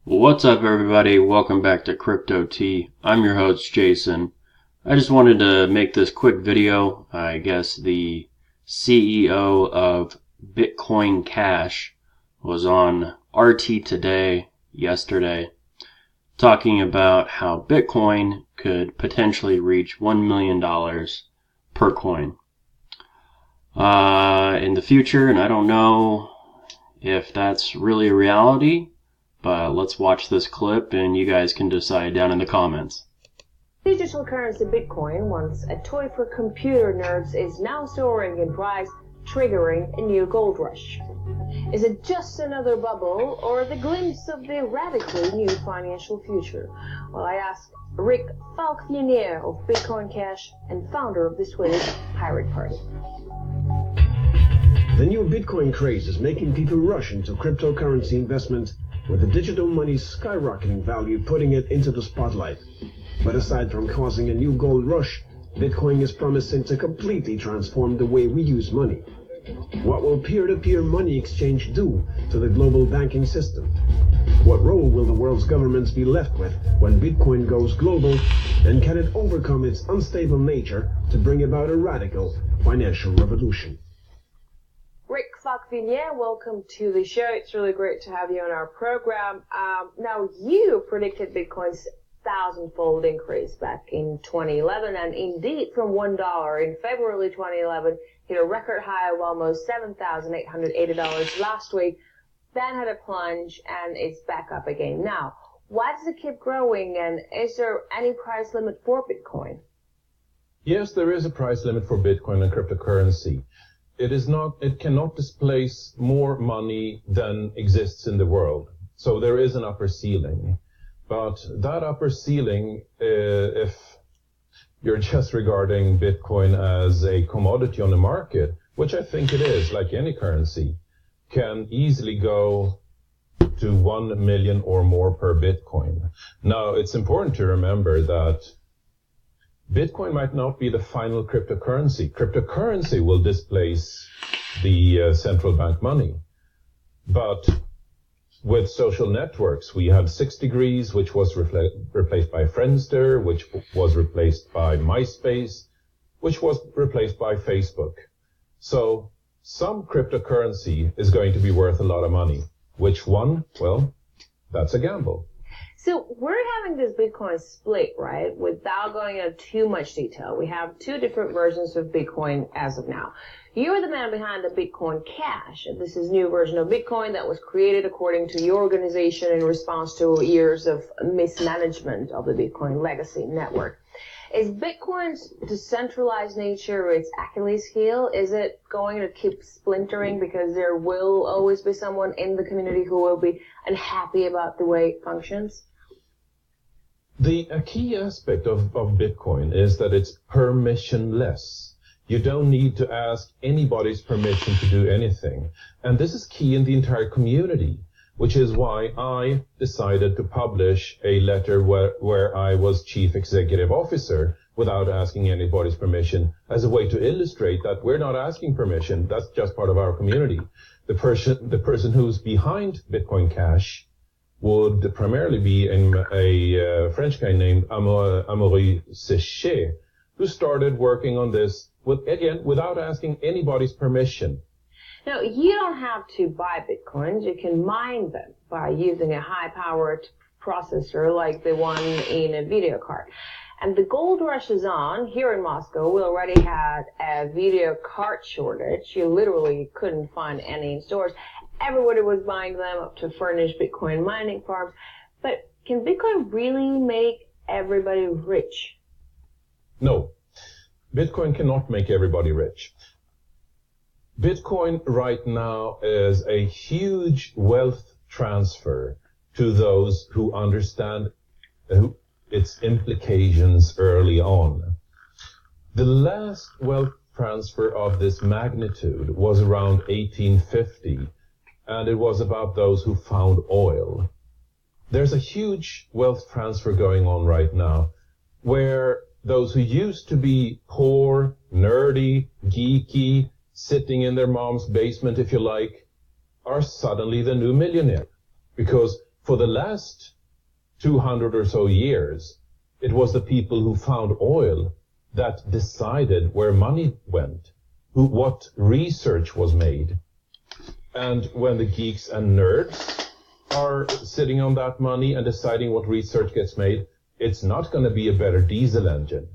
What's up, everybody? Welcome back to Crypto Tea. I'm your host, Jason. I just wanted to make this quick video. I guess the CEO of Bitcoin Cash was on RT Today yesterday talking about how Bitcoin could potentially reach $1 million per coin in the future, and I don't know if that's really a reality. But let's watch this clip and you guys can decide down in the comments. Digital currency Bitcoin, once a toy for computer nerds, is now soaring in price, triggering a new gold rush. Is it just another bubble or the glimpse of the radically new financial future? Well, I asked Rick Falkvinge of Bitcoin Cash and founder of the Swedish Pirate Party. The new Bitcoin craze is making people rush into cryptocurrency investment, with the digital money's skyrocketing value putting it into the spotlight. But aside from causing a new gold rush, Bitcoin is promising to completely transform the way we use money. What will peer-to-peer money exchange do to the global banking system? What role will the world's governments be left with when Bitcoin goes global? And can it overcome its unstable nature to bring about a radical financial revolution? Rick Falkvinge, welcome to the show. It's really great to have you on our program. Now, you predicted Bitcoin's thousand-fold increase back in 2011, and indeed, from $1 in February 2011 hit a record high of almost $7,880 last week, then had a plunge, and it's back up again. Now, why does it keep growing, and is there any price limit for Bitcoin? Yes, there is a price limit for Bitcoin and cryptocurrency. It cannot displace more money than exists in the world. So there is an upper ceiling. But that upper ceiling, if you're just regarding Bitcoin as a commodity on the market, which I think it is, like any currency, can easily go to 1 million or more per Bitcoin. Now, it's important to remember that Bitcoin might not be the final cryptocurrency. Cryptocurrency will displace the central bank money. But with social networks, we have 6 Degrees, which was replaced by Friendster, which was replaced by MySpace, which was replaced by Facebook. So some cryptocurrency is going to be worth a lot of money. Which one? Well, that's a gamble. So we're having this Bitcoin split, right? Without going into too much detail, we have 2 different versions of Bitcoin as of now. You're the man behind the Bitcoin Cash. This is a new version of Bitcoin that was created according to your organization in response to years of mismanagement of the Bitcoin legacy network. Is Bitcoin's decentralized nature its Achilles heel? Is it going to keep splintering because there will always be someone in the community who will be unhappy about the way it functions? A key aspect of Bitcoin is that it's permissionless. You don't need to ask anybody's permission to do anything. And this is key in the entire community, which is why I decided to publish a letter where I was chief executive officer without asking anybody's permission, as a way to illustrate that we're not asking permission. That's just part of our community. The person who's behind Bitcoin Cash would primarily be a French guy named Amaury Séché, who started working on this without asking anybody's permission. Now, you don't have to buy Bitcoins. You can mine them by using a high-powered processor like the one in a video card. And the gold rush is on. Here in Moscow, we already had a video card shortage. You literally couldn't find any in stores. Everybody was buying them up to furnish Bitcoin mining farms. But can Bitcoin really make everybody rich? No. Bitcoin cannot make everybody rich. Bitcoin right now is a huge wealth transfer to those who understand its implications early on. The last wealth transfer of this magnitude was around 1850, and it was about those who found oil. There's a huge wealth transfer going on right now, where those who used to be poor, nerdy, geeky, sitting in their mom's basement, if you like, are suddenly the new millionaire. Because for the last 200 or so years, it was the people who found oil that decided where money went, what research was made. And when the geeks and nerds are sitting on that money and deciding what research gets made, it's not going to be a better diesel engine.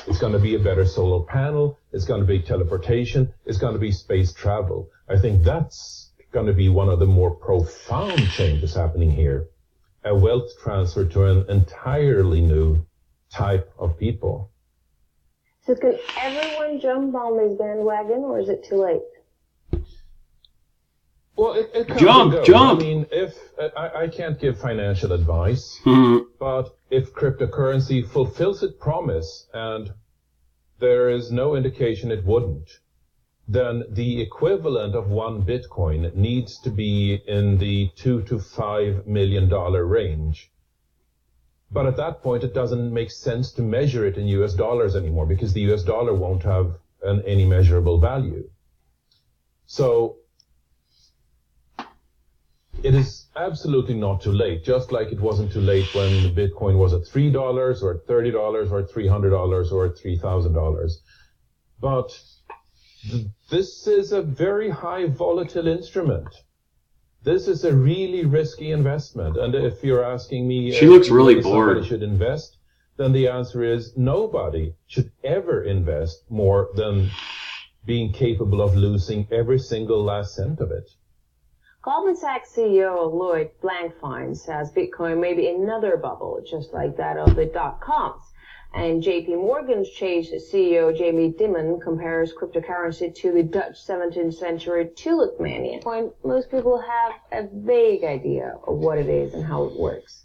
It's going to be a better solar panel. It's going to be teleportation. It's going to be space travel. I think that's going to be one of the more profound changes happening here. A wealth transfer to an entirely new type of people. So can everyone jump on this bandwagon, or is it too late? Well, it comes Jump, and goes. jump. I mean, if I can't give financial advice, but if cryptocurrency fulfills its promise, and there is no indication it wouldn't, then the equivalent of one Bitcoin needs to be in the $2 to $5 million range. But at that point, it doesn't make sense to measure it in US dollars anymore, because the US dollar won't have any measurable value. So it is absolutely not too late, just like it wasn't too late when Bitcoin was at $3 or at $30 or at $300 or at $3,000. But this is a very high volatile instrument. This is a really risky investment. And if you're asking me She looks really whether bored. somebody should invest, then the answer is nobody should ever invest more than being capable of losing every single last cent of it. Goldman Sachs CEO Lloyd Blankfein says Bitcoin may be another bubble, just like that of the dot-coms. And JP Morgan's Chase CEO Jamie Dimon compares cryptocurrency to the Dutch 17th century tulip mania. Most people have a vague idea of what it is and how it works.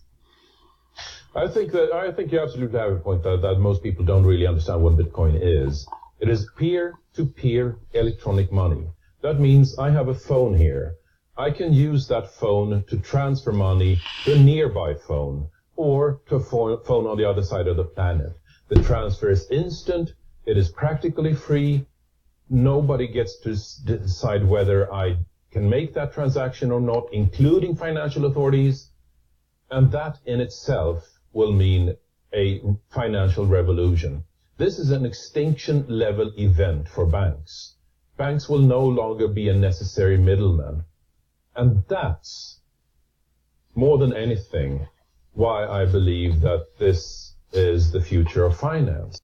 I think you absolutely have a point that most people don't really understand what Bitcoin is. It is peer-to-peer electronic money. That means I have a phone here. I can use that phone to transfer money to a nearby phone or to a phone on the other side of the planet. The transfer is instant. It is practically free. Nobody gets to decide whether I can make that transaction or not, including financial authorities. And that in itself will mean a financial revolution. This is an extinction level event for banks. Banks will no longer be a necessary middleman. And that's, more than anything, why I believe that this is the future of finance.